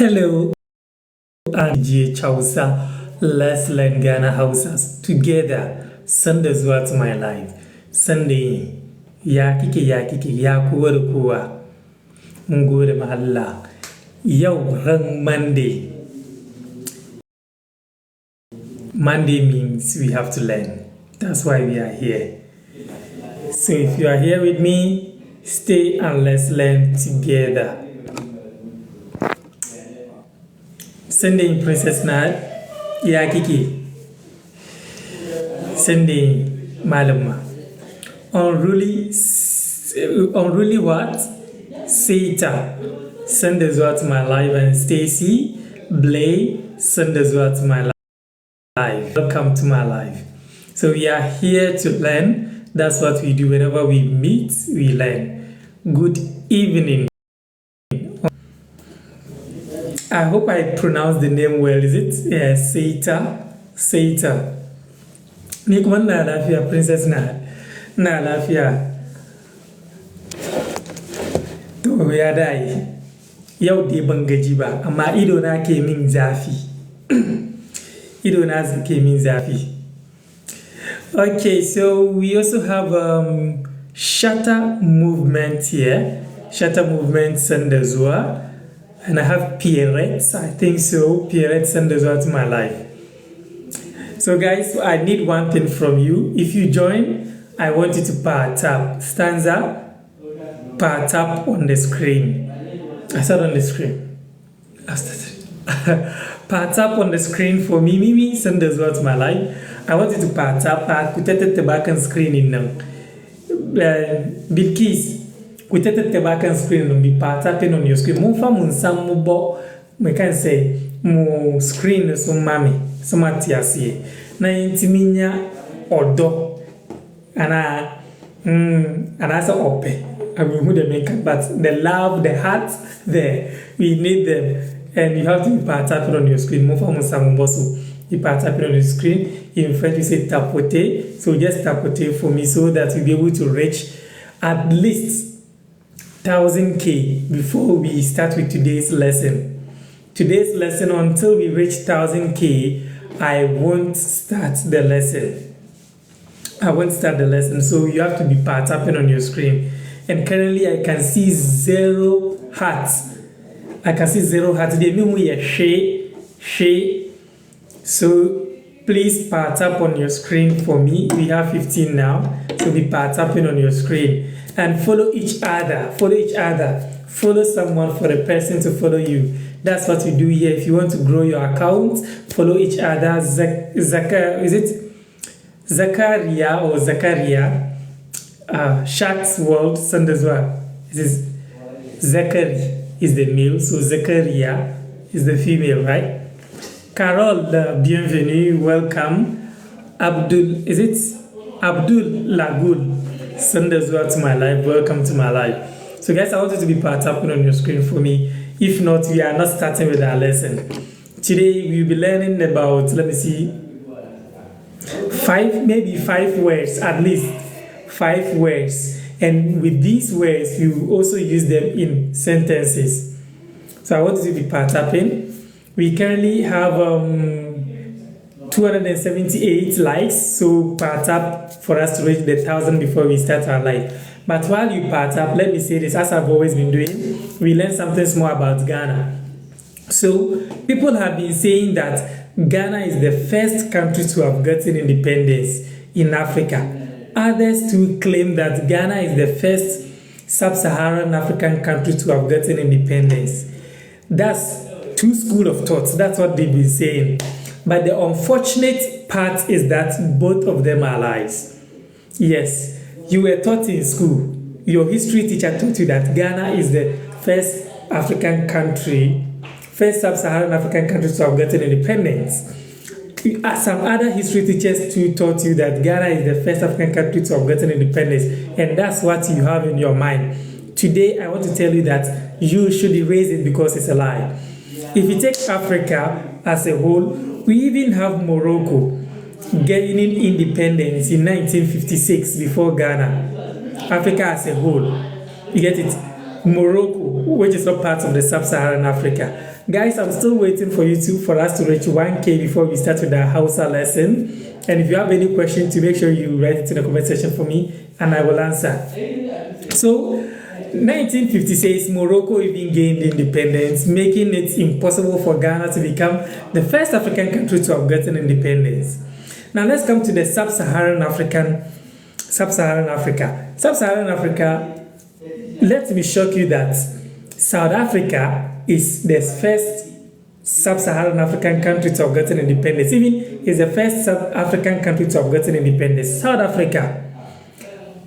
Hello, I'm Hausa. Let's learn Ghana Hausas together. Sanda zuwa to my life. Sunday ya kike ya kowa da kowa. Mun gode ma Allah. Yau ran Monday. Monday means we have to learn. That's why we are here. So if you are here with me, stay and let's learn together. Sunday Princess Nad, ya kike? Sunday Malama. Unruly what? Sata. Send us out to my life, and Stacy, Blay, send us out to my life. Welcome to my life. So we are here to learn. That's what we do. Whenever we meet, we learn. Good evening. I hope I pronounced the name well. Is it? Yeah, Sata. Ni kuma na lafiya, Princess na lafiya. To ya dai. Yau dai ban gaji ba, amma ido na ke min zafi. Ido na ke min zafi. Okay, so we also have shutter movement here. Shutter movement sanda zuwa. And I have Pierrettes, I think so. Pierrette send us out to my life. So guys, I need one thing from you. If you join, I want you to power tap. Stanza, power tap on the screen. I said on the screen. I started. Power tap on the screen for me. Mimi send us out to my life. I want you to power tap. I could take the back and screen in now. Big keys. Kutete the back and screen and be tapping on your screen. Mufa mun sam bo we can say mu screen so mami so matiasie. Na intiminya odo ana asa ope. I mean who they make but the love, the heart there. We need them. And you have to be tapping on your screen. Mufa mun sam bo so you tapping on your screen. In French we say tapoter. So just tapoter for me so that we'll be able to reach at least 1000K before we start with today's lesson. Today's lesson, until we reach 1000K, I won't start the lesson. So you have to be tapping on your screen. And currently I can see 0 hearts. They mean we are share. So please tap on your screen for me. We have 15 now. So be tapping on your screen. And follow each other. Follow someone for a person to follow you. That's what we do here. If you want to grow your account, follow each other. Is it Zakaria or Zakaria? Shark's World Sandazwa. This is Zachary is the male, so Zakaria is the female, right? Carol, bienvenue, welcome. Abdul, is it Abdul Lagul? Send us to my life. Welcome to my life. So guys, I want you to be tapping on your screen for me. If not, we are not starting with our lesson. Today we'll be learning about, let me see, 5 words, at least 5 words. And with these words, you also use them in sentences. So I want you to be tapping. We currently have 278 likes, so part up for us to reach the 1000 before we start our life. But while you part up, let me say this, as I've always been doing, we learn something more about Ghana. So people have been saying that Ghana is the first country to have gotten independence in Africa. Others too claim that Ghana is the first sub-Saharan African country to have gotten independence. That's two schools of thoughts. That's what they've been saying. But the unfortunate part is that both of them are lies. Yes, you were taught in school. Your history teacher taught you that Ghana is the first African country, first sub-Saharan African country to have gotten independence. Some other history teachers too taught you that Ghana is the first African country to have gotten independence. And that's what you have in your mind. Today, I want to tell you that you should erase it because it's a lie. If you take Africa as a whole, we even have Morocco gaining independence in 1956 before Ghana. Africa as a whole. You get it? Morocco, which is not part of the sub-Saharan Africa, Guys, I'm still waiting for for us to reach 1K before we start with the Hausa lesson. And if you have any questions, to make sure you write it in the comment section for me, and I will answer. So, 1956, Morocco even gained independence, making it impossible for Ghana to become the first African country to have gotten independence. Now let's come to the Sub-Saharan Africa. Sub-Saharan Africa, let me shock you that South Africa is the first Sub-Saharan African country to have gotten independence. Even is the first South African country to have gotten independence. South Africa.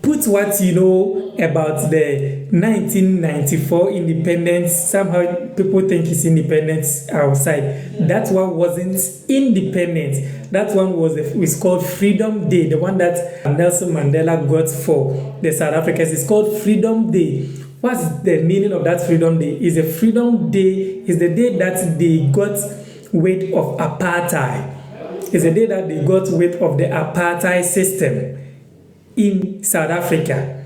Put what you know about the 1994 independence. Somehow people think it's independence outside. That one wasn't independence. That one was called Freedom Day. The one that Nelson Mandela got for the South Africans is called Freedom Day. What's the meaning of that Freedom Day? Is a Freedom Day is the day that they got rid of apartheid. It's the day that they got rid of the apartheid system in South Africa.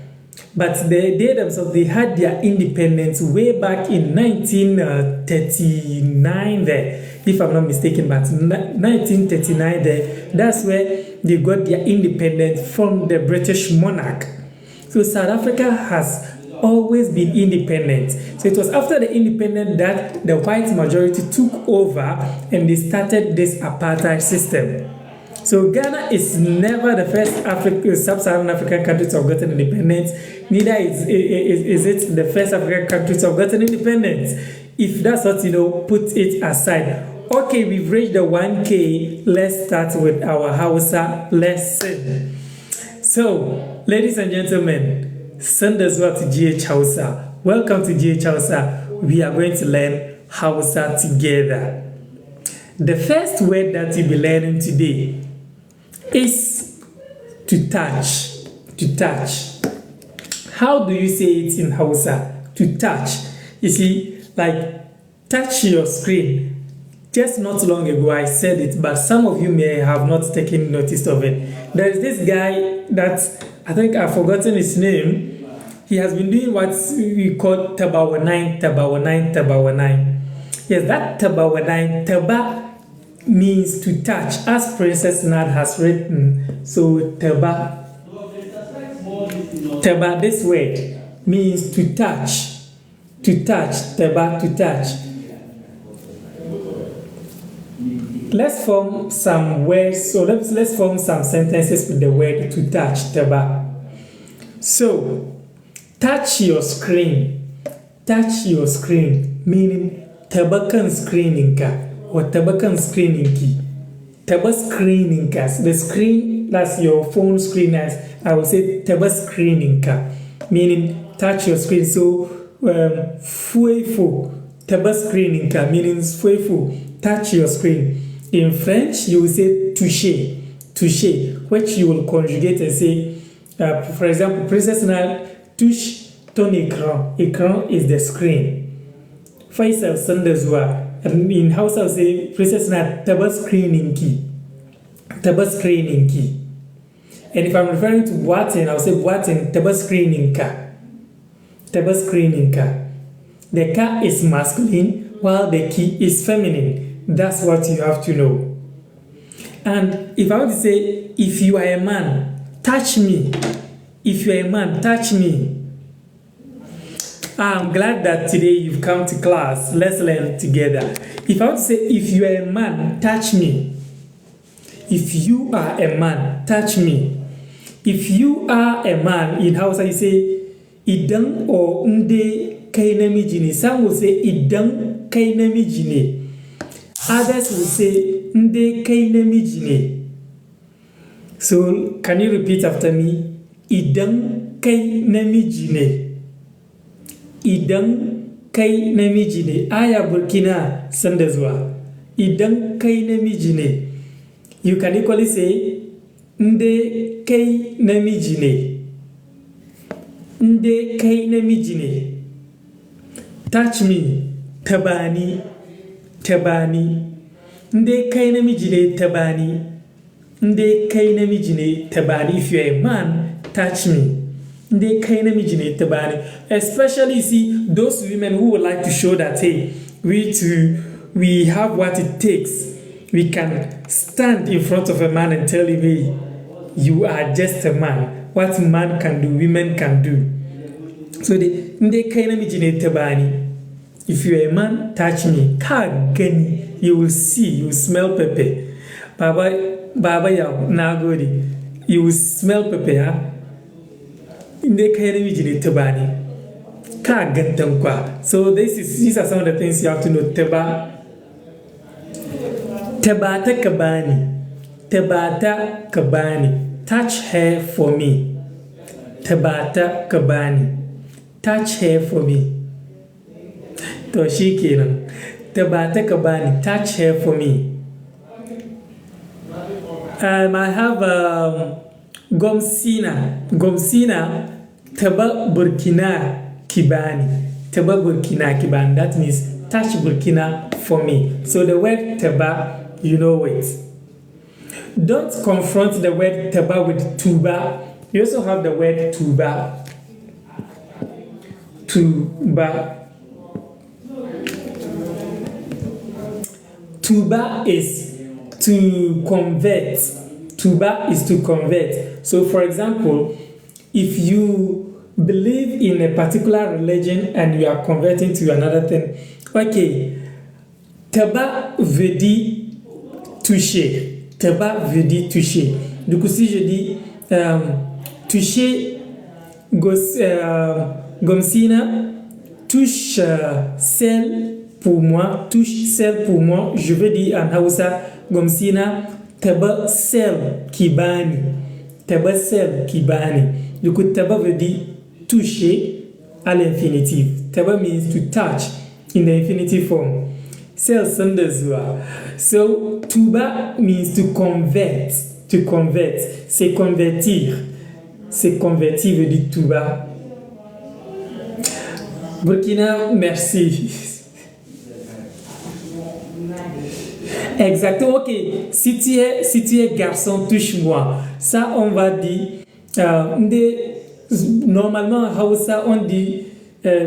But they themselves, they had their independence way back in 1939 there, if I'm not mistaken, but 1939 there, that's where they got their independence from the British monarch. So South Africa has always been independent. So it was after the independence that the white majority took over and they started this apartheid system. So Ghana is never the first sub-Saharan African country to have gotten independence. Neither is it the first African country to have gotten independence. If that's what you know, put it aside. Okay, we've reached the 1K. Let's start with our Hausa lesson. So, ladies and gentlemen, send us well to GH Hausa. Welcome to GH Hausa. We are going to learn Hausa together. The first word that you'll be learning today is to touch. To touch. How do you say it in Hausa? To touch. You see, like touch your screen. Just not long ago I said it, but some of you may have not taken notice of it. There is this guy that I think I've forgotten his name. He has been doing what we call tabawanai. Yes, that tabawanai, taba means to touch, as Princess Nad has written. So taba, this word means to touch, taba, to touch. Let's form some words, so let's form some sentences with the word to touch, taba. So, touch your screen, meaning tabakan screening ka, or tabakan screening ki. Taba screening ka, the screen, that's your phone screen, as I will say taba screening ka, meaning touch your screen. So, fuefo, taba screening ka, meaning fuefo, touch your screen. In French, you will say toucher, which you will conjugate and say, for example, Princess Nal, touche ton écran. Écran is the screen. Faisal Sandazwa, and in Hausa, I will say, Princess Nal, taba screening key. And if I'm referring to Boatin, I will say Boatin, taba screening ka. The ka is masculine, while the key is feminine. That's what you have to know. And if I want to say, if you are a man, touch me. If you are a man, touch me. I'm glad that today you've come to class. Let's learn together. If I want to say, if you are a man, touch me. If you are a man, touch me. If you are a man, in Hausa you say, idang or nde kainami jini. Some will say, idang kainami jini. Others will say, nde kainami jini. So, can you repeat after me? Idang kainami jini. Idang kainami jini. Aya Burkina Sandazwa. Idang kainami jini. You can equally say, nde kainami jini. Nde kainami jini. Touch me. Tabani. Nde kai namiji ne tabani. Nde kai namiji ne tabani. If you're a man, touch me. Nde kai namiji ne tabani. Especially, see, those women who would like to show that, hey, we too, we have what it takes, we can stand in front of a man and tell him, hey, you are just a man. What man can do, women can do. So they kind of tabani. If you are a man, touch me. You will see, you will smell pepper. Baba ya nagodi. You will smell pepper. They kind of tabani. So these are some of the things you have to know. Tabata kabani. Touch her for me. Tabata kabani. Touch her for me. Toshi kenan. Tabata kabani. Touch her for me. I have Gomsina. Taba Burkina Kibani. Taba Burkina Kibani. That means touch Burkina for me. So the word taba, you know it. Don't confront the word taba with tuba. You also have the word tuba. Tuba is to convert. Tuba is to convert. So for example, if you believe in a particular religion and you are converting to another thing, okay, taba veut dire toucher. Taba veut dire toucher. Du coup, si je dis toucher Gomsina, touche celle pour moi, je veux dire en Hausa, Gomsina, taba celle kibani. Du coup, taba veut dire toucher à l'infinitif. Taba means to touch in the infinitive form. So, tuba means to convert. C'est convertir. Veut dire tuba. Burkina, merci. Exactement, ok. Si tu es garçon, touche-moi. Ça, on va dire. Normalement, en Hausa, on dit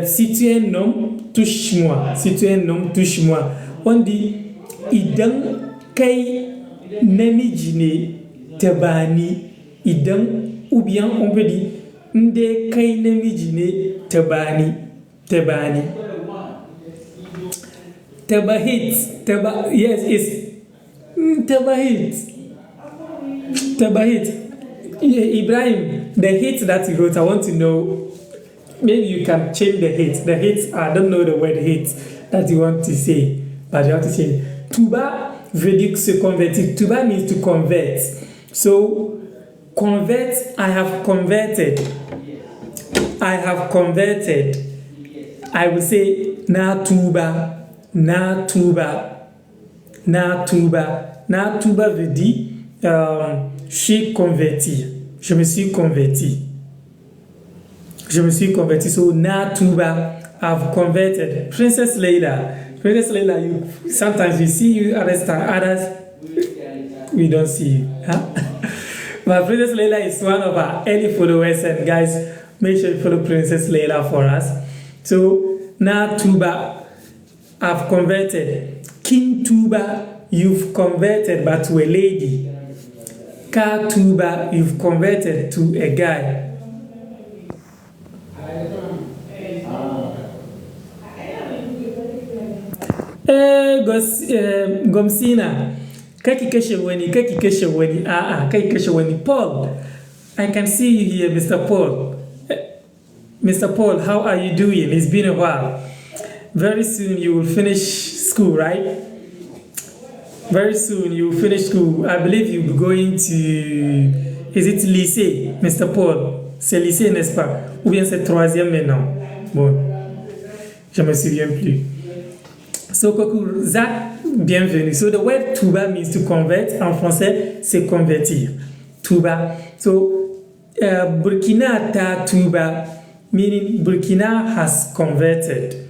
si tu es un homme, touche-moi. On dit idan kai namiji ne tabani. Ou bien on peut dire nde kai namiji ne tabani. Tabahit. Yes, it's Tabahit. Ibrahim, the hit that you wrote, I want to know. Maybe you can change the hit. The hit, I don't know the word hit that you want to say, but you have to change. Tuba veut dire se convertir. Tuba means to convert. So, convert, I have converted. I will say na tuba. Na tuba veut dire je suis converti. Je me suis converti. So na tuba, I've converted. Princess Leila, you sometimes we see you, others we don't see you. Huh? But Princess Leila is one of our early followers, and guys, make sure you follow Princess Leila for us. So na tuba, I've converted. King Tuba, you've converted, but to a lady. Ka Tuba, you've converted to a guy. Gomsina, kaki keshe weni. Kaki keshe weni. Paul, I can see you here, Mr. Paul. Mr. Paul, how are you doing? It's been a while. Very soon you will finish school, right? Very soon you will finish school. I believe you'll be going to... Is it lycée, Mr. Paul? C'est lycée, n'est-ce pas? Ou bien c'est troisième maintenant? Bon, je me souviens plus. So, Koku, Zach, bienvenue. So, the word tuba means to convert. En français, c'est convertir. Tuba. So, Burkina ta tuba, meaning Burkina has converted.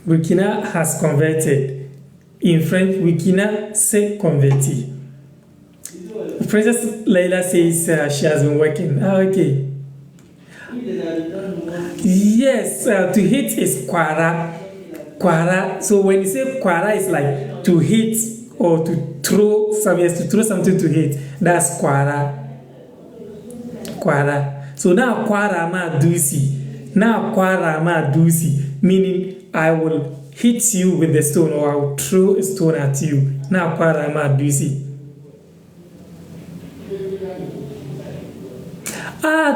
Burkina has converted. In French, Burkina s'est converti. Princess Leila says she has been working. Okay. Yes, to hit is kwara. Kwara. So when you say kwara, it's like to hit or to throw something, to throw something to hit. That's kwara. Kwara. So now kwara ma dusi. Now kwara ma dusi, meaning I will hit you with the stone or I will throw a stone at you. Now kwara ma dusi.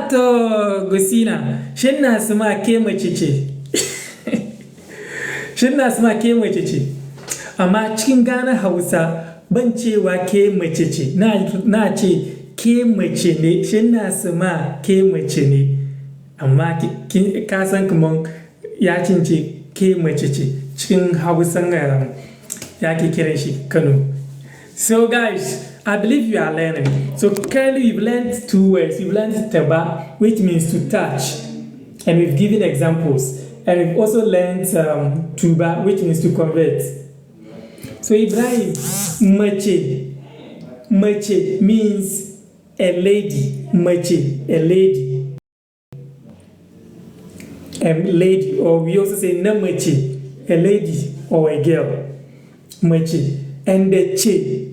To Gosina, shinna sama ke mace ce. Shinna sama ke mace ce. Amma cikin Ghana Hausa ban cewa ke mace ce. Na ce ke mace ne, shinna sama ke mace ne. Amma ka san kaman ya cince ke mace ce. Cikin Hausan ya ke kiran shi Kano. So guys, I believe you are learning. So currently we've learned 2 words. We've learned teba, which means to touch. And we've given examples. And we've also learned tuba, which means to convert. So Ibrahim, mache. Mache means a lady. Mache, a lady. A lady, or we also say namache, a lady or a girl. Mache. And the che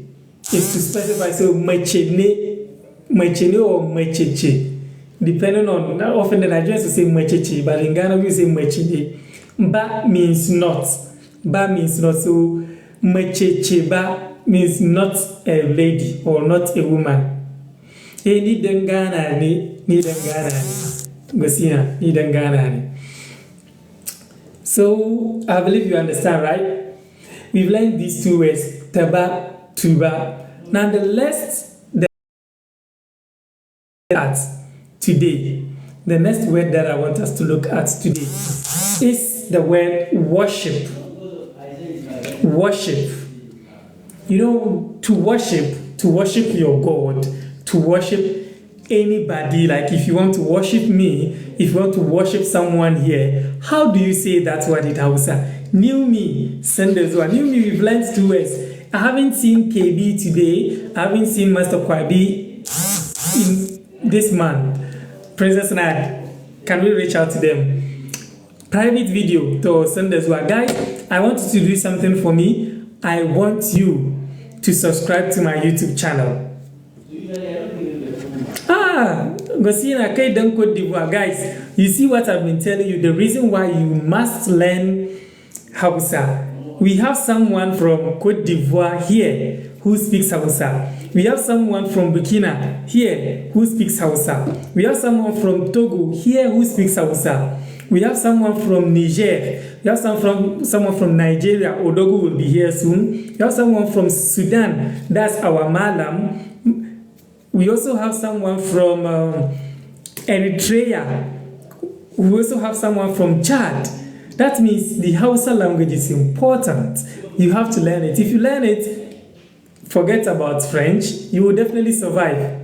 is to specify, so machene or macheche, depending on, often the Nigerians will say macheche, but in Ghana we say machene. Ba means not. Ba means not. So macheche ba means not a lady or not a woman. Ni dengana ni dengana ni. Gosina, ni dengana ni. So I believe you understand, right? We've learned these 2 words, taba, tuba. Now the next the next word that I want us to look at today is the word worship. Worship. You know, to worship your God, to worship anybody, like if you want to worship me, if you want to worship someone here, how do you say that word in Hausa? New me, send us one. New me, we've learned 2 words. I haven't seen KB today. I haven't seen Master Kwabi in this month. Princess Nad, can we reach out to them? Private video to send us one. Guys, I want you to do something for me. I want you to subscribe to my YouTube channel. Gosina, Côte d'Ivoire. Guys, you see what I've been telling you, the reason why you must learn Hausa. We have someone from Côte d'Ivoire here who speaks Hausa. We have someone from Burkina here who speaks Hausa. We have someone from Togo here who speaks Hausa. We have someone from Niger. We have someone from Nigeria. Odogo will be here soon. We have someone from Sudan. That's our Malam. We also have someone from Eritrea. We also have someone from Chad. That means the Hausa language is important. You have to learn it. If you learn it, forget about French, you will definitely survive.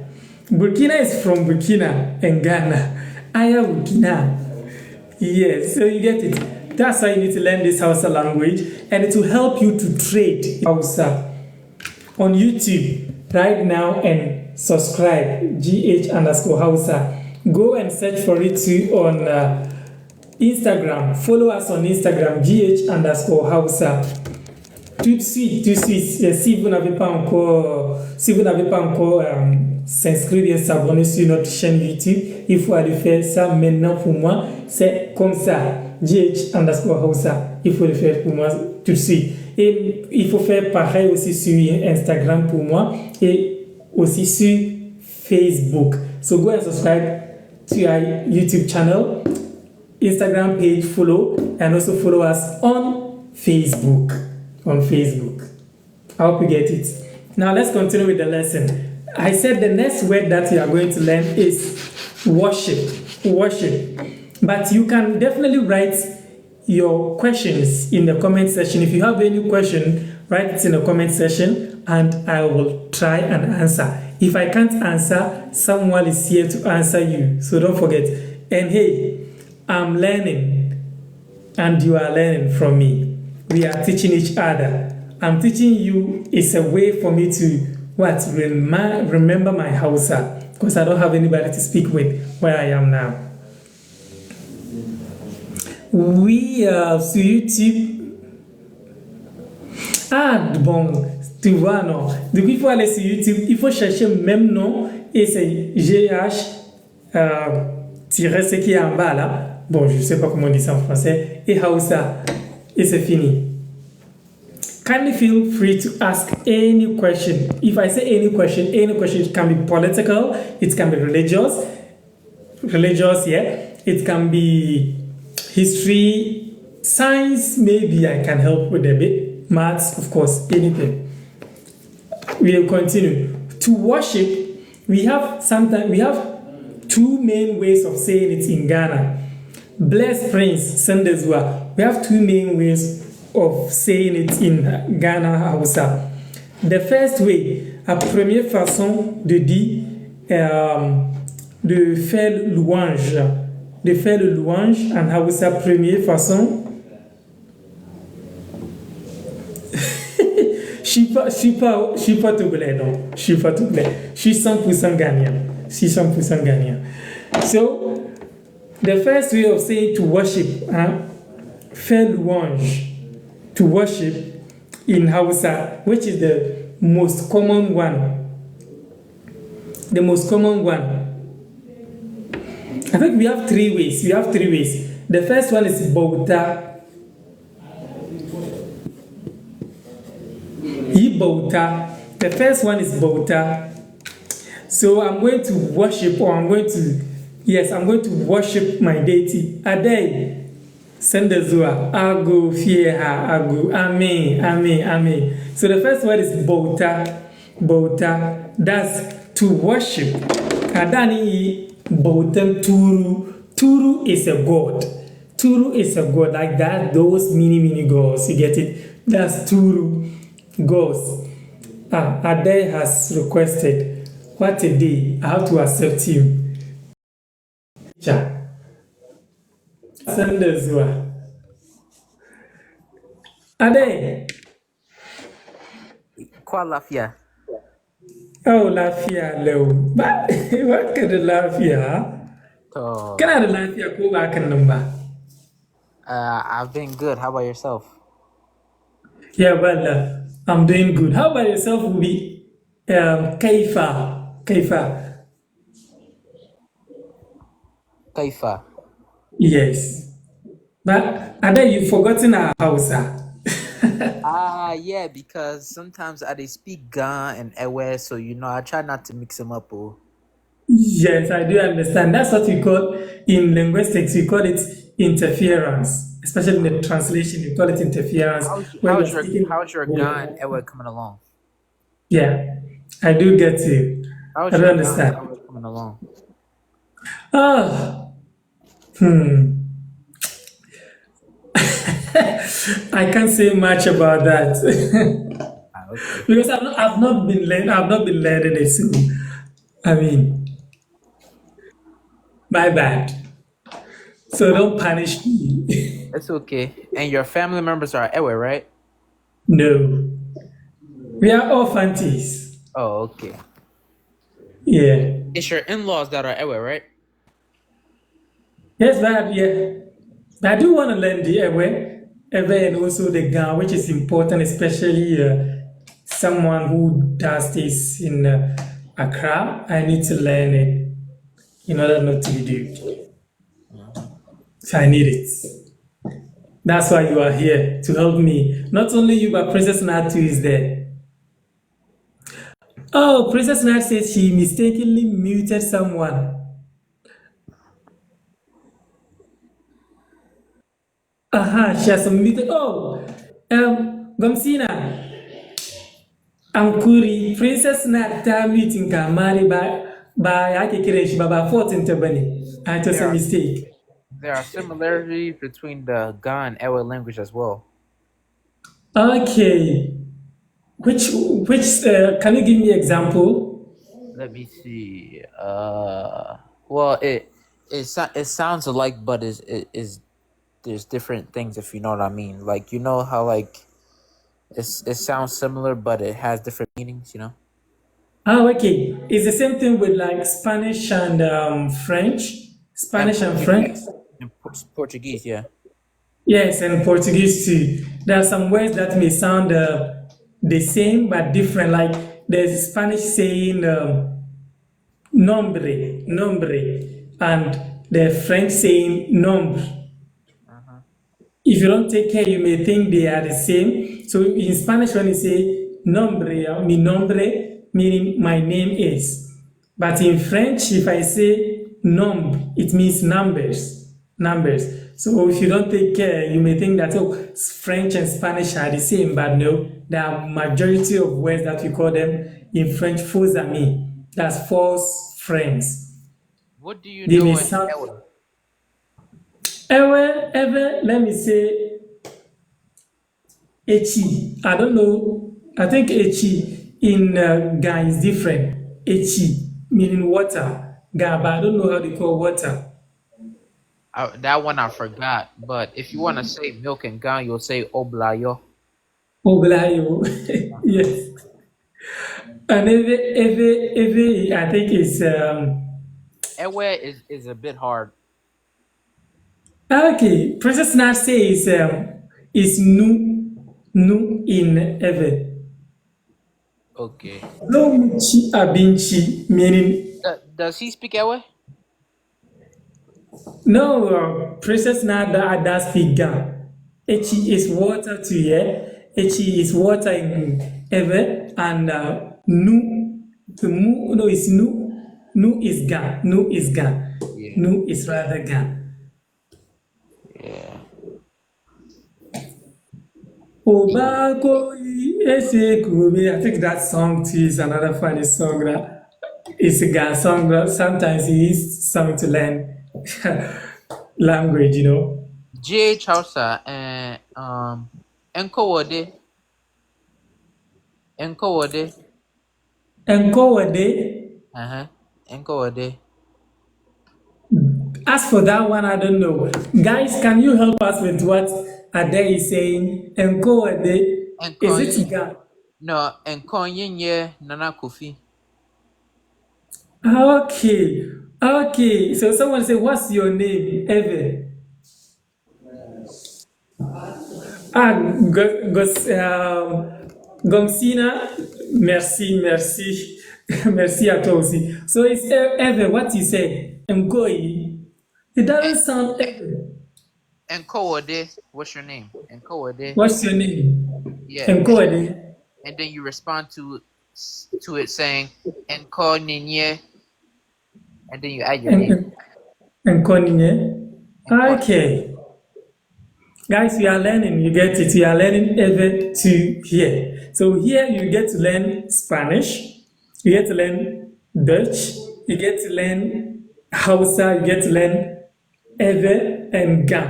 Burkina is from Burkina and Ghana. Aya Burkina. Yes, so you get it. That's why you need to learn this Hausa language, and it will help you to trade Hausa on YouTube right now and subscribe, GH_Hausa. Go and search for it too on Instagram. Follow us on Instagram, GH_Hausa. Tout de suite, si vous n'avez pas encore s'inscrire et s'abonner sur notre chaîne YouTube, il faut aller faire ça maintenant pour moi. C'est comme ça, GH_Hausa. Il faut le faire pour moi tout de suite. Et il faut faire pareil aussi sur Instagram pour moi et aussi sur Facebook. So go and subscribe to our YouTube channel, Instagram page, follow, and also follow us on Facebook. I hope you get it. Now let's continue with the lesson. I said the next word that we are going to learn is worship. Worship. But you can definitely write your questions in the comment section. If you have any question, write it in the comment section and I will try and answer. If I can't answer, someone is here to answer you. So don't forget. And hey, I'm learning and you are learning from me. We are teaching each other. I'm teaching you. It's a way for me to remember my Hausa, because I don't have anybody to speak with where I am now. We sur YouTube, Ah, bon, tu vois, non. Donc, il faut aller sur YouTube, il faut chercher le même nom et c'est GH tiret ce qui est en bas là. Bon, je ne sais pas comment on dit ça en français. Et Hausa. Et c'est fini. Kindly feel free to ask any question. If I say any question, it can be political, it can be religious, yeah. It can be history, science, maybe I can help with a bit. Maths, of course, anything. We'll continue. To worship, we have two main ways of saying it in Ghana. Bless Prince Sandezwa. We have two main ways of saying it in Ghana Hausa. The first way, la première façon de dire de faire le louange en Hausa, première façon. Je suis pas tout blé, non. Je suis pas tout blé. Je suis 100% gagnant. Je suis 100% gagnant. So, the first way of saying to worship, faire louange, to worship in Hausa, which is the most common one. The most common one. I think we have three ways. The first one is Bauta. Bauta. The first one is Bauta. So I'm going to worship, or I'm going to worship my deity. Adei, Sendezua, Agu, Fieha, Agu, Amen, Amen, Amen. So the first word is Bauta. Bauta. That's to worship. Adani Bautan Turu. Turu is a god. Turu is a god, like that, those mini gods. You get it? That's Turu. Gods. Ade has requested, what a day, I have to accept him. Sendezua. Ade. Qual lafia? Oh, lafiya lau. Ba ka da lafiya. To, Kana da lafiya ko ba kan nan ba? I've been good. How about yourself? Yeah, well, I'm doing good. How about yourself, Ubi? Kaifa. Kaifa. Kaifa. Yes. But Ada, you've forgotten our Hausa. Yeah, because sometimes I they speak Ga and Ewe, so I try not to mix them up. Oh. Yes, I do understand. That's what we call, in linguistics, we call it interference. Especially in the translation, we call it interference. When you're speaking, how's your Ga and Ewe coming along? yeah, I do get you. How's I do your Ga and understand. Ewe coming along? Ah, I can't say much about that Okay. because I've not been learning it. So, I mean, my bad. So don't punish me. It's okay. And your family members are Ewe, right? No, we are all fancies. Oh, okay. Yeah. It's your in-laws that are Ewe, right? Yes, but yeah. But I do want to learn the Ewe, and also the Ga, which is important, especially someone who does this in Accra. I need to learn it in order not to be duped. So I need it. That's why you are here, to help me. Not only you, but Princess Natu is there. Oh, Princess Nat says she mistakenly muted someone. Aha, she has muted. Oh, Gomsina, Ankuri, Princess Nat ta muting ka mari ba ya ke kiran shi ba 14 ta bane. It was There a are mistake. there are similarities between the Ga and Ewe language as well. Okay. Which can you give me example? Let me see. Well, it sounds alike, but is there's different things if you know what I mean. Like how like it sounds similar, but it has different meanings. Ah, okay. It's the same thing with like Spanish and French. And Spanish and French. Portuguese. And Portuguese, yeah. Yes, and Portuguese too. There are some words that may sound the same but different. Like there's Spanish saying nombre, nombre, and the French saying nombre. Uh-huh. If you don't take care, you may think they are the same. So in Spanish, when you say nombre, mi nombre, meaning my name is. But in French, if I say nombre, it means numbers. Numbers. So if you don't take care, you may think that oh, French and Spanish are the same, but no, there are majority of words that we call them in French faux amis. That's false friends. What do you They may know in sound Ewa? ever, let me say Echi. I don't know. I think Echi in Ga is different. Echi meaning water. Ga, but I don't know how they call water. That one I forgot. But if you want to say milk and gun, you'll say oblayo. Oblayo. Uh-huh. Yes. And I think it's Ewe is a bit hard. okay. Princess Nat says is nu in Eve. Okay. No chi abinchi meaning Does he speak Ewe? no, Princess Nada does speak Ga. Echi is water to here. Echi is water in Ever. And the mu, no, is nu. Nu is Ga. Nu is Ga. Yeah. Nu is rather Ga. Yeah. Obako ese kube. I think that song too is another funny song that is a Ga song that sometimes he is something to learn language, you know. GH Hausa and Enkowode. Enkowode. And go a day. Uh-huh. Enkowode. As for that one, I don't know. Guys, can you help us with what Ade is saying? And go Ade. Is Enkonyi. it Ga? No, Enkonyi nye Nana Kofi. Okay. Okay. So someone say, what's your name? Evan. Ah, Gomsina. Merci, merci. Merci à toi aussi. So it's Evan, what you say? Ngoi. It En- doesn't sound Evan. Enkowode. What's your name? Enkowode. What's your name? Yeah. Ngoi Ade. And then you respond to it saying Enkonyi, and then you add your name. Nkoninye. Enkonyi. Okay. Guys, we are learning. You get it. We are learning ever to here. So here you get to learn Spanish. You get to learn Dutch. You get to learn Hausa. You get to learn ever and Ga.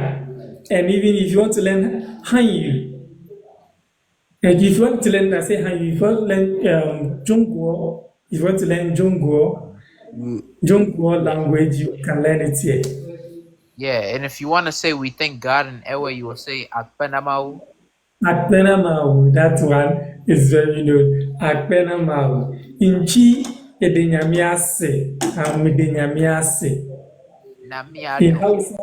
And even if you want to learn Hanyu, and if you want to learn, I say Hanyu, if you want to learn Zhongguo, if you want to learn Zhongguo, You, Zhongguo language, you can learn it here. yeah, and if you want to say we thank God in Ewe, you will say Akpenamau. Akpenamau, that one is very known. Akpenamau. Inchi edenyamiase, edenyamiase. In Namiado. Hausa,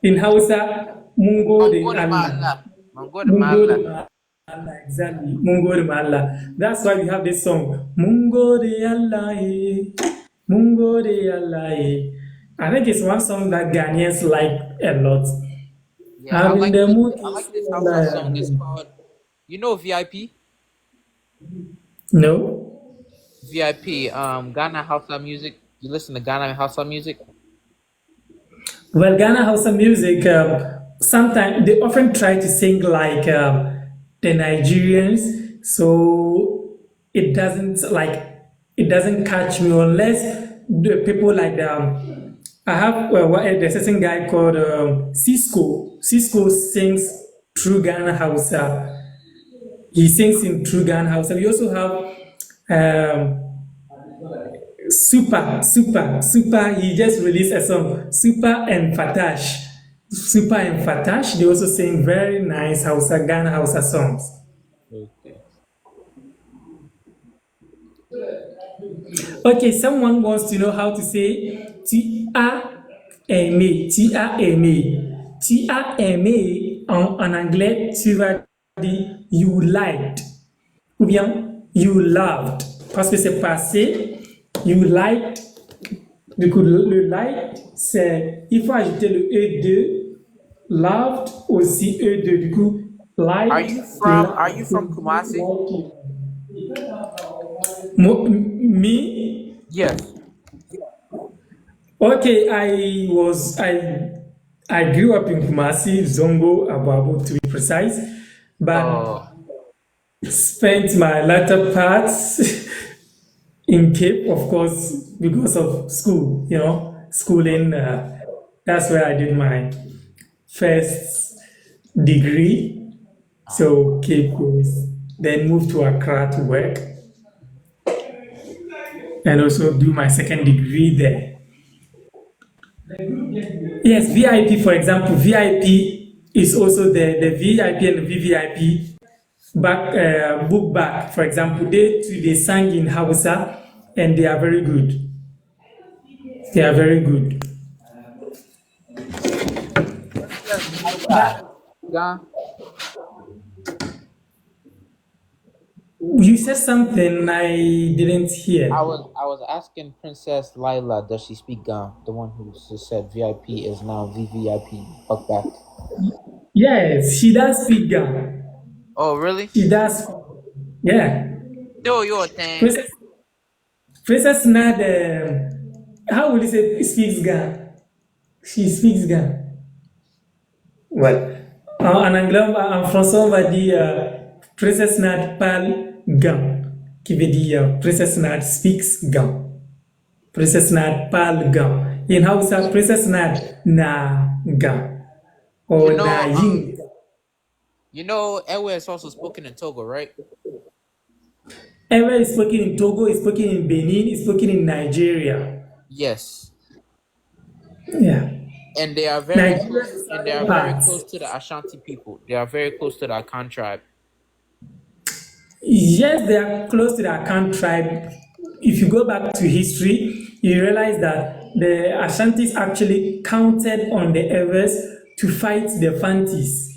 in Hausa, Mungo de Mangode Allah. Mala. Mangode Mungo Mala. de Allah, exactly. Mungo de Allah. That's why we have this song. Mungo de Allah, Mungo de Allah. I think it's one song that Ghanaians like a lot. Yeah, I'm in the mood I to like say this Hausa song. It's Allah. called, you know, VIP. No? VIP. Ghana Hausa music. You listen to Ghana Hausa music. Well, Ghana Hausa music, sometimes they often try to sing like the Nigerians, so it doesn't catch me unless the people like I have there's a certain guy called Cisco. Cisco sings true Ghana Hausa. He sings in true Ghana Hausa. We also have super. He just released a song, Super and Fatash. Super and Fatash, they also sing very nice Hausa, Ghana Hausa songs. Okay. Okay, someone wants to know how to say T-A-M-A, T-A-M-A. T-A-M-A en anglais, tu vas dire you lied. ou bien you loved. Parce que c'est passé, you liked. Du coup, le like, c'est, il faut ajouter le E2, loved aussi E2. Du coup, Are liked, you from Are you from Kumasi? like. Me, Yes. okay, I grew up in Kumasi, Zongo, Ababu to be precise, but Oh, spent my latter parts in Cape, of course, because of school, schooling. That's where I did my first degree. So Cape Coast, then moved to Accra to work and also do my second degree there. Yes, VIP, for example, VIP is also the VIP and the VVIP back book back. For example, they sang in Hausa and they are very good. They are very good. Princess Laila. But Yeah. you said something I didn't hear. I was asking Princess Laila, does she speak Ga? The one who just said VIP is now VVIP. Fuck back. Yes, she does speak Ga. Oh, really? She does. Yeah. Do your thing. Princess, Princess Nad, how will you say speaks Ga? She speaks Ga. Well, en anglais, en français, on va dire Princess Nad parle Ga, qui veut dire Princess Nad speaks Ga. Princess Nad parle Ga. In Hausa, Princess Nad na Ga. You Or na know, yin. Ewe is also spoken in Togo, right? Ewe is spoken in Togo, is spoken in Benin, is spoken in Nigeria. Yes. Yeah. And they are very Nigeria close is and they are southern very close parts. to the Ashanti people. They are very close to the Akan tribe. Yes, they are close to the Akan tribe. If you go back to history, you realize that the Ashantis actually counted on the Ewes to fight the Fantis.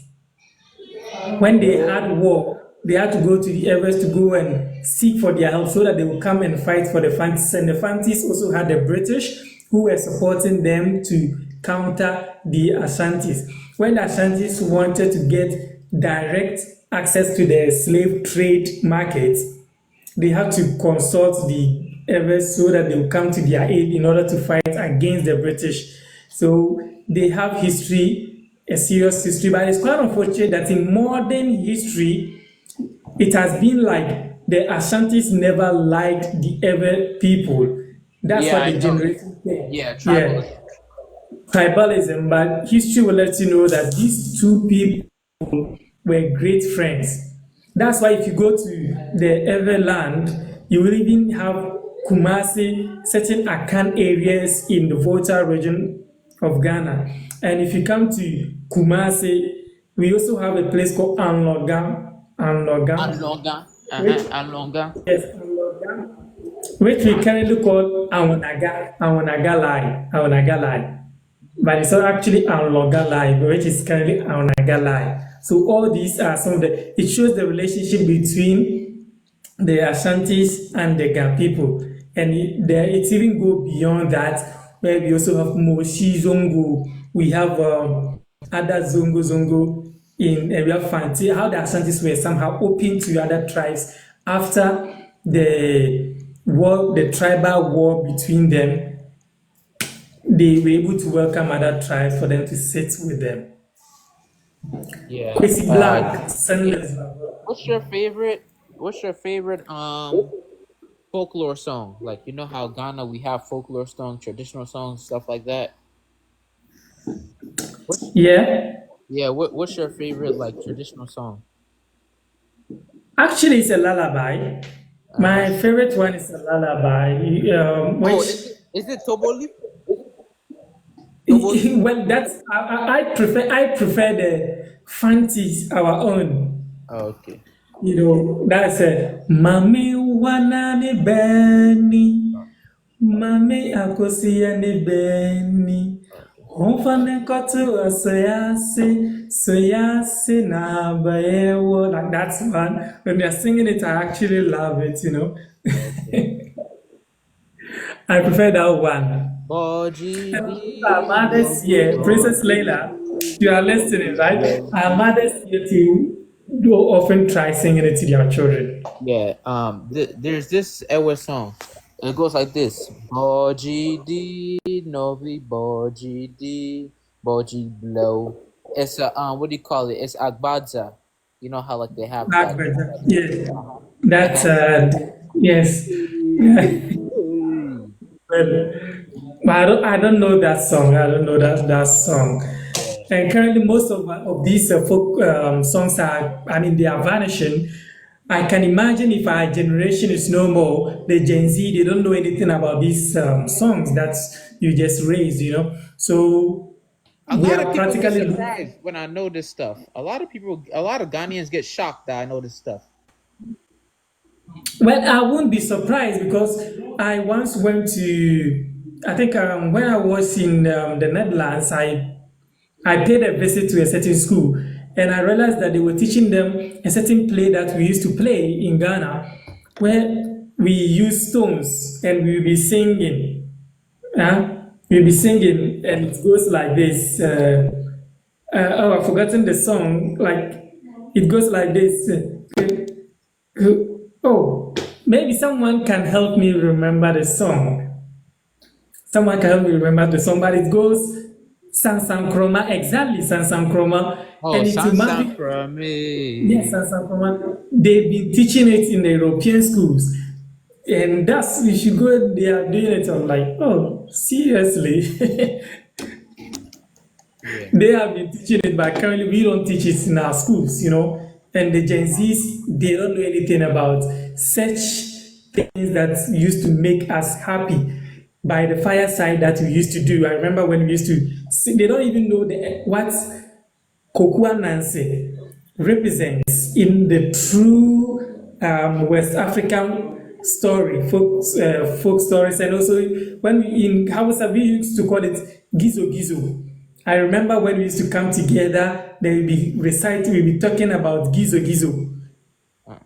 When they Oh. had war, they had to go to the Ewes to go and seek for their help so that they would come and fight for the Fantis. And the Fantis also had the British who were supporting them to counter the Ashantis. When the Ashantis wanted to get direct access to the slave trade markets, they had to consult the Ewes so that they would come to their aid in order to fight against the British. So they have history, a serious history, but it's quite unfortunate that in modern history, it has been like the Ashantis never liked the Ewe people. That's Yeah, what I the know. generation said. Yeah, Yeah, tribalism. tribalism, but history will let you know that these two people were great friends. That's why if you go to the Everland, you will even have Kumasi, certain Akan areas in the Volta region of Ghana. And if you come to Kumasi, we also have a place called And Anlogan, longer. which, And longer. yes, Anlogan, which we currently call Awanagalai. But it's not actually Anlogalai, which is currently Awanagalai. So all these are some of the, it shows the relationship between the Ashantis and the Ga people. And it's even go beyond that, where we also have Moshi Zongo, we have other Zongo in area Fanti, how the Ashantis were somehow open to other tribes after the tribal war between them. They were able to welcome other tribes for them to sit with them. Yeah. Kwesi Black, Yeah. Sanders. What's your favorite folklore song? Like how Ghana we have folklore songs, traditional songs, stuff like that. What's Yeah. Yeah, what's your favorite like traditional song? Actually, it's a lullaby. Uh-huh. My favorite one is a lullaby, Oh, which is it Toboli? Toboli? well, that's I prefer the Fantis, our own. Oh, okay. That's a Mami Wanani Benny, Mami Akosiani Benny, Ofane kotu soyase na bayewo. Like that's one. When they're singing it, I actually love it, you know. Okay. I prefer that one. Boji And our D, mothers Novi here, Princess Layla, Boji. you are listening, right? Yeah. Our mothers here too do often try singing it to their children. Yeah. There's this Ewa song. It goes like this: Boji D, Novi Boji D, Boji blow. It's a what do you call it? It's Agbadza. You know how like they have That's like better. Yeah. and That's yes. Well, but I don't know that song. I don't know that song. yeah. And currently, most of these folk songs are, I mean, they are vanishing. I can imagine if our generation is no more, the Gen Z, they don't know anything about these songs that you just raised, you know. So A we lot of are people get practically, surprised when I know this stuff. A lot of Ghanaians get shocked that I know this stuff. well, I won't be surprised because I once went to, I think when I was in the Netherlands, I paid a visit to a certain school and I realized that they were teaching them a certain play that we used to play in Ghana where we use stones and we'll be singing. We'll be singing and it goes like this. I've forgotten the song. Like, it goes like this. Oh, maybe someone can help me remember the song. Someone can help me remember the song, but it goes Sansan Chroma, exactly Sansan Chroma. Oh, And it must Sansan be, from yes, me. Sansan Chroma. They've been teaching it in the European schools. And that's, you should go, they are doing it. I'm like, oh, seriously. Yeah. They have been teaching it, but currently we don't teach it in our schools, you know. And the Gen Zs, they don't know anything about such things that used to make us happy by the fireside that we used to do. I remember when we used to sing, they don't even know what Kokua Nancy represents in the true West African story, folk stories, and also when we, in Hausa we used to call it Gizo Gizo. I remember when we used to come together, they will be reciting, we'll be talking about Gizo Gizo.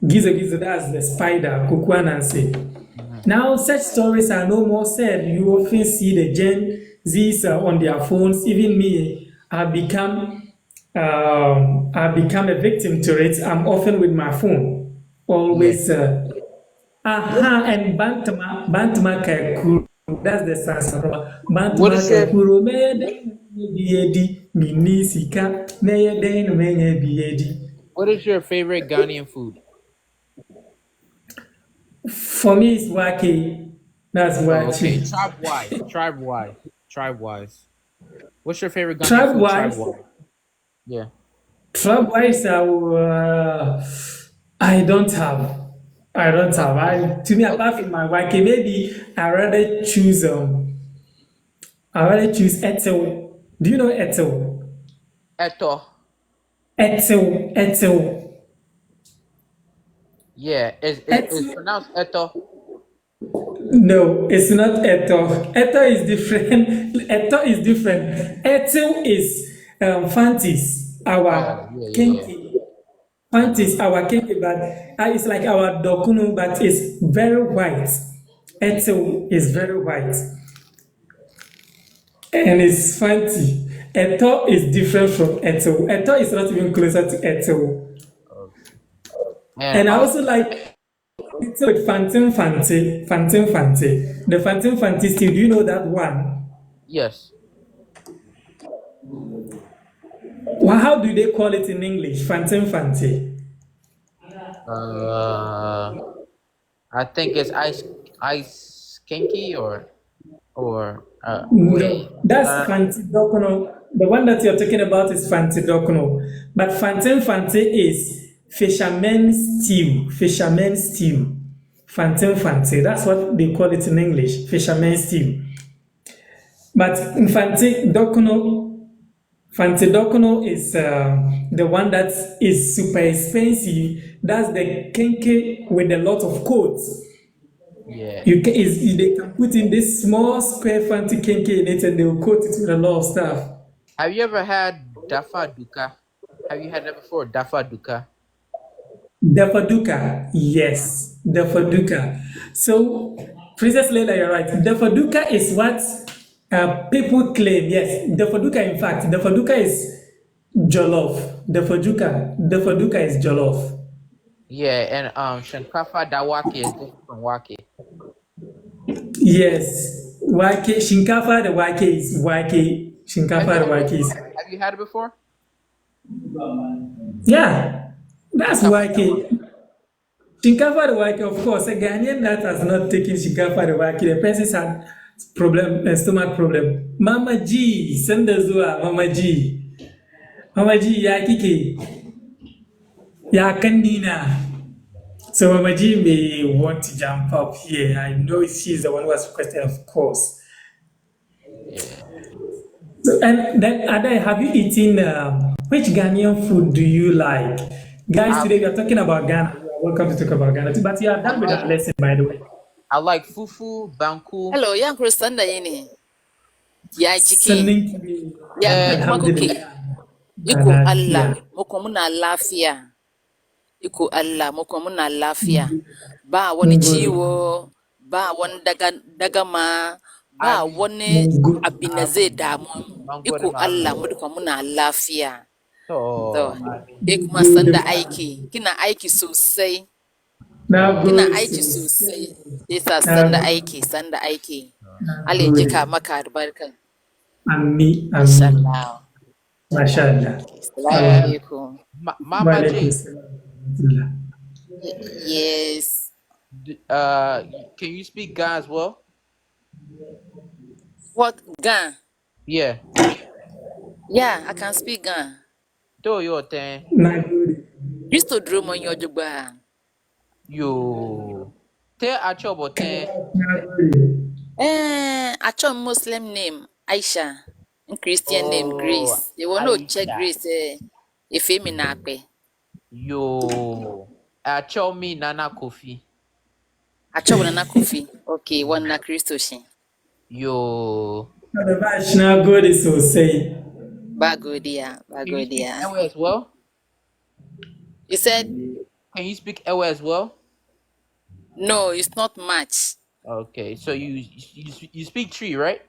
Gizo Gizo, that's the spider, Kokua Nancy. Mhm. Now, such stories are no more said. You often see the Gen Zs on their phones. Even me, I've become a victim to it. I'm often with my phone, Yeah. always. And Bantama Kakuru. That's the Sansara. What Bantama is your Kakuru. Mede biedi minisika. Meye den menye biedi. What is your favorite Ghanaian food? For me, it's wake. That's Oh, okay. wachi. Tribe wise. Tribe wise. Tribe wise. What's your favorite Ghanaian Tribe food? Tribe wise. wise. Yeah. Trouble-wise, I don't have. I don't have. Okay. To me, apart Okay. from my wife, maybe I rather choose Etel. Do you know Etel? Eto. Etel. Yeah. It's Etel. pronounced Eto. No, it's not Etel. Etel is different. Etel is different. Etel is Fantis, Oh, our yeah, yeah, yeah. kinky. Fantis, our kinky, but it's like our dokunu, but it's very white. Etel is very white. And it's fancy. Eto is different from Eto. Eto is not even closer to Eto. Okay. And And I also also, like Eto with Phantom Fante. Phantom Fante. The Phantom Fante still, do you know that one? yes. Well, how do they call it in English? Phantom Fante. Uh, I think it's ice kinky or wait. No, that's Uh, Fanti Dokono. The one that you're talking about is Fanti Dokono. But Phantom Fante is fisherman stew. Fisherman stew. Phantom Fante. That's what they call it in English. Fisherman stew. But Fanti Dokono is the one that is super expensive. That's the kenke with a lot of coats. Yeah. They can put in this small square fancy kenke in it and they will coat it with a lot of stuff. Have you ever had dafa duka? Have you had that before? Dafa duka. Dafaduka, yes, Dafaduka. So, Princess Leila, you're right. Dafaduka is what people claim. Yes, Dafaduka. In fact, Dafaduka is jollof. Dafaduka is jollof. Yeah, and shankafa dawake is different from wake. Yes, wake shinkafa. The wake is wake. Have you Shinkafa. The had it wake is before? Have you had it before? yeah. That's Shinkafa wake. dawake. Shinkafa the wake, of course, a Ghanaian that has not taken Shinkafa the wake, the person's had problem, stomach problem. Mama G, send the Zua, Mama G. Mama G, ya kike, ya kanina. So Mama G may want to jump up here. I know she's the one who has requested, of course. Yeah. So, and then, Ada, have you eaten, which Ghanaian food do you like? Guys, I today we are talking about Ghana. You are welcome to talk about Ghana too, but you are I done with like our lesson, by the way. I like fufu, banku. Hello, yang Kristanda yini. Ya jiki. Sending to me, Ya kuma kuke. Alhamdulillah. Iko Allah, Alafia. muku muna lafiya. Iko Allah, muku muna lafiya. Ba wani Mungu, ciwo, ba wani dagama, ba Abi wani Mungu. abin da zai abi damu. bango da Iko Allah, mami. mu duka muna lafiya. So To, abi. kuma sanda aiki, kina aiki sosai. Na Kina gode aiki sosai. sosai. Yasa Na sanda aiki. na Allah ya gode. jika maka albarka. Ami, Insha ami. Allah. Masha Allah. Assalamu Allah. alaikum. Wa Mama alaikum J, salam. Yes. can you speak Ga as well? What Gan? Yeah. Yeah, I can speak Gan. Do your thing. Na gode. Kristo duro mo yin ojugba. You tell Achobo thing. Na gode. Achọ Muslim name Aisha. Christian name Oh, Grace. They will not check Aisha. Grace if me na akpe. Yo, Acho me Nana Kofi. Achọ Nana Kofi. Okay, one na Kristo shin. Yo, Kalabash, na gode sosai. Bagodia, can you speak bagodia. Ewe as well? You said Can you speak Ewe as well? no, it's not much. Okay, so you speak Tree, right?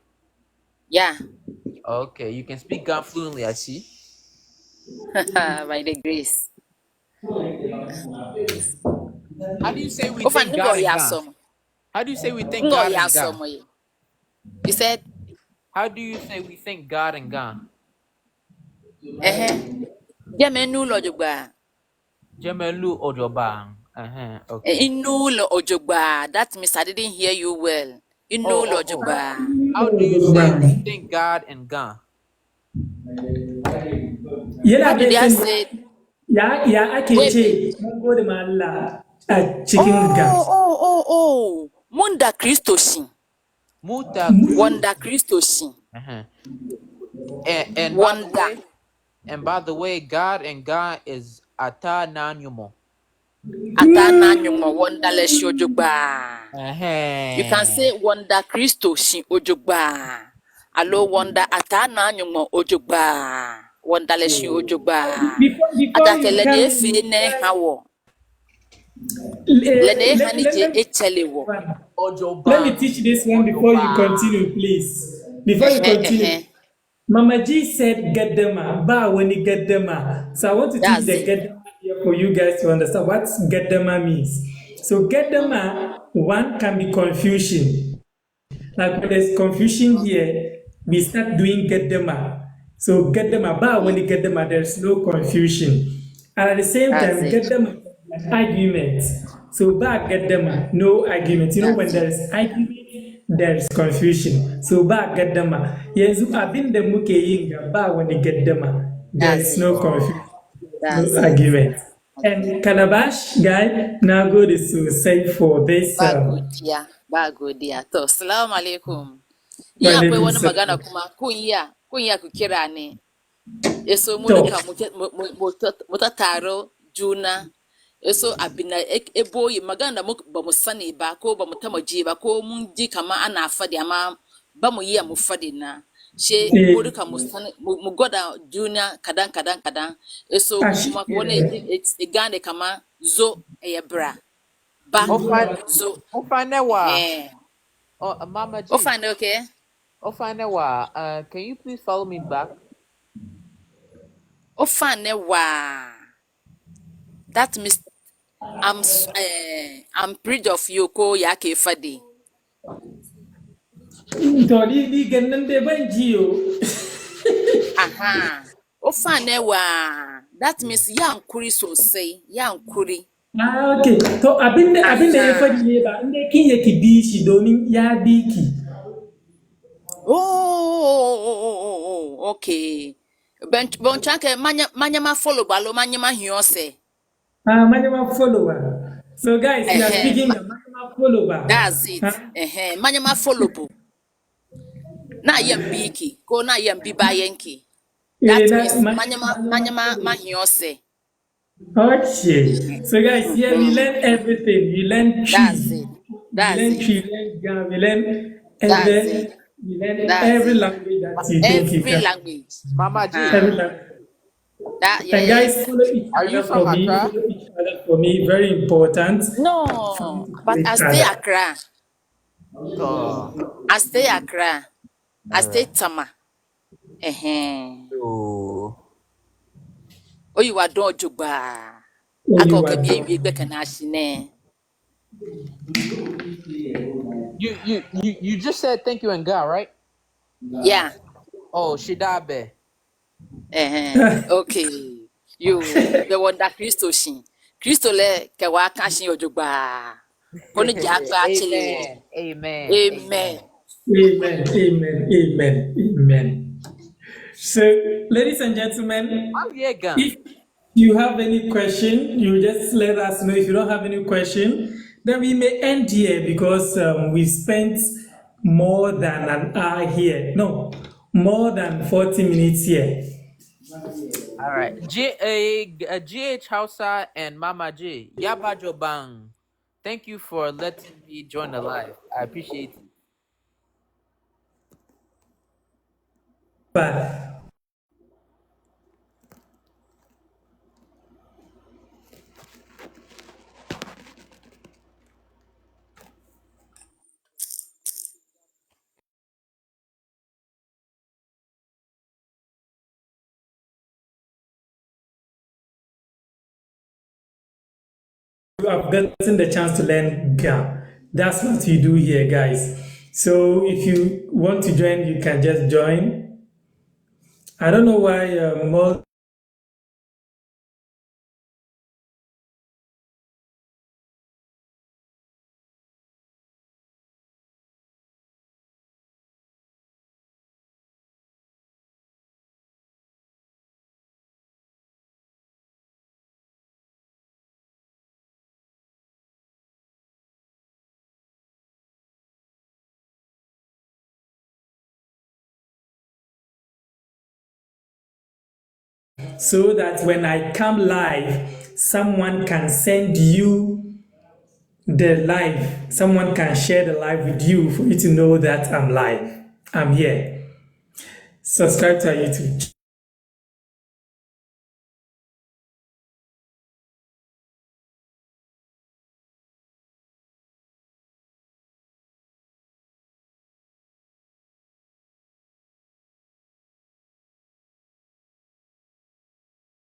Yeah. Okay, you can speak Ga fluently. I see. By the grace. How do you say we Ofan think ngo God and ya Ga? som. How do you say we think Ngo God ya and Ga? som. You said How do you say we think God and Ga? Ya menu lo ojugba. Jemelu Ojobang. Okay. Inu ojogba. That means I didn't hear you well. Inu Oh. ojogba. How do you say we think God and Ga? How did I say? Ya ake Wait. ce, na gode ma Allah a cikin gas. Oh. Munda Kristo shin. Muta. Wanda Kristo shin. And Wanda. by the way, God and God is Ata Nanyumo. Atana nyuma wanda le shi ojogba. You can say wanda Kristo shin ojogba. Alo wanda atana nyuma ojogba. Wanda le shi ojogba. Before Adake you le come ne fi ne hawo. Le ne hani je echele wo. Let me teach this one before you continue, please. Before you continue. Mama G said Gaddama, ba wani Gaddama. So I want to teach the Gaddama here for you guys to understand what Gaddama means. So Gaddama, one can be confusion. Like when there's confusion here, we start doing Gaddama. So Gaddama, ba wani Gaddama, there's no confusion. And at the same time, Gaddama is an argument. So ba Gaddama, no argument. You know when there's argument, there's confusion. So ba gaddama yanzu abin da muke yin ga ba wani gaddama. There's no confusion, no argument. And Calabash guy, na gode sosai for this. Ba godiya. To, assalamu alaikum. Iya akwai wani magana kuma kun ya ku kira ne. Eso mu duka mu ta taro juna. eso abina ebo yi magana mo ba mo sane ba ko ba mo tamaji ba ko mun ji kama ana fadi amma ba mu yi mu fadi na she mo Eh, duka mo sane mu goda junior kadan kadan kadan eso mo kuma ko ne yeah. gane kama zo bra ba zo Ofanewa. eh Oh, Mama o G. fine okay Ofanewa. Can you please follow me back? o fine wa that means I'm proud of you ko ya ke fadi To ni gannan dai ban jiyo. aha o fine wa that means yankuri sosai yankuri Ah, okay. To abinda ya aha faɗi ne ba, inda kin yaki bi shi domin ya bi ki. okay bon chanke manya ma follow balo manya ma hiose Ah, Manama follower. So guys, we are eh speaking the Manama follower. that's it manya ma follow bo na yam biki ko na yam bi bayenki that means manya ma Follower. hiose Okay. So guys, here we learn everything. We learn that's tree. it We that's learn it tree, we learn gun, we learn that's it every, we learn that's every it language that you think you every can. language Mama G. Every uh-huh. language. That And guys, yes. follow each Are you other from for me. Accra? Follow each other for me. Very important for you No, to follow but I each stay other. Accra. Oh. I stay Accra. I All stay right. Tama. Oh. Oh, you are don't juba. Oh, I go you ke are me done. we be can ashine. You just said thank you and God, right? Yeah. Oh, Shidabe. Okay. You the one that Christo shin. Christo le ke wa ka shin ojuba. Kono ja pa actually wo. Amen. Amen. Amen. Amen. Amen. Amen. Amen. Amen. So, ladies and gentlemen, I'm Yegan. if you have any question, you just let us know. If you don't have any question, then we may end here because we spent more than an hour here. No, more than 40 minutes here. All right. GH Hausa and Mama J. Yabajo Bang. Thank you for letting me join the live. I appreciate it. But you have gotten the chance to learn Ga. That's what we do here, guys. So if you want to join, you can just join. I don't know why more so that when I come live, someone can send you the live. Someone can share the live with you for you to know that I'm live. I'm here. Subscribe to our YouTube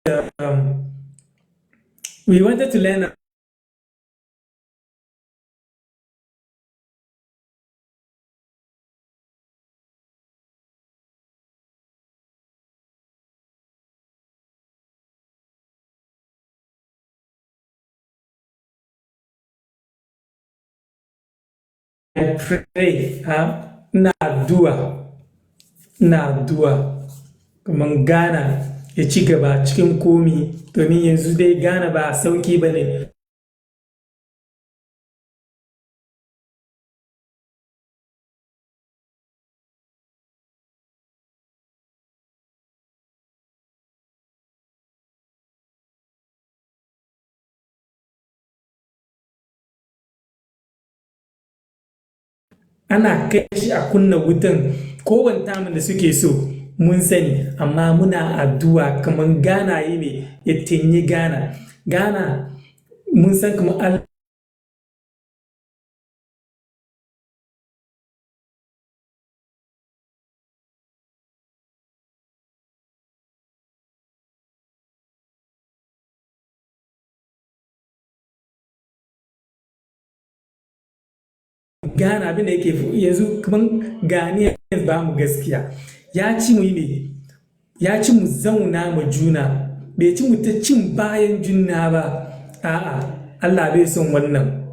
channel. We wanted to learn and pray. Na dua, na dua. Kamar Ghana ya ci gaba cikin komi domin yanzu dai Ghana ba sauki ba ne. ana kai shi a kunna wutan kowane tamin da suke so mun sani, amma muna addu'a kamar Ghana yi ne ya tenye Ghana mun san kamar Ghana abin da yake yanzu kamar Ghanaian ba mu gaskiya ya ci mu yi ne ya ci mu zauna ma juna bai ci mu ta cin bayan juna ba a'a Allah bai son wannan